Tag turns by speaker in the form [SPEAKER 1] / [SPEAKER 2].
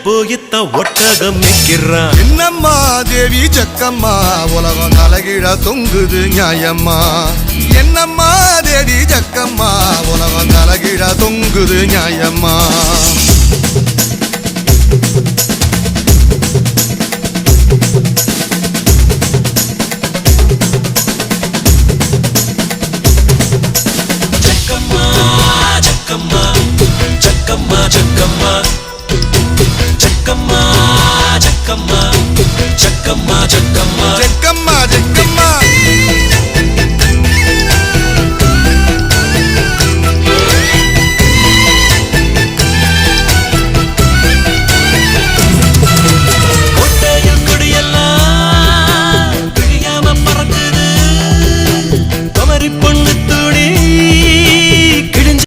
[SPEAKER 1] போயித்த ஒட்டகம் நிற்கிறான்.
[SPEAKER 2] என்னம்மா தேவி ஜக்கம்மா உலகம் தலைகீழ தொங்குது நியாயம்மா. என்னம்மா தேவி ஜக்கம்மா உலகம் தலைகீழ தொங்குது நியாயம்மா.
[SPEAKER 1] Chakama, chakama, chakama, chakama, chakama, chakama, chakama,
[SPEAKER 2] Jakkamma Jakkamma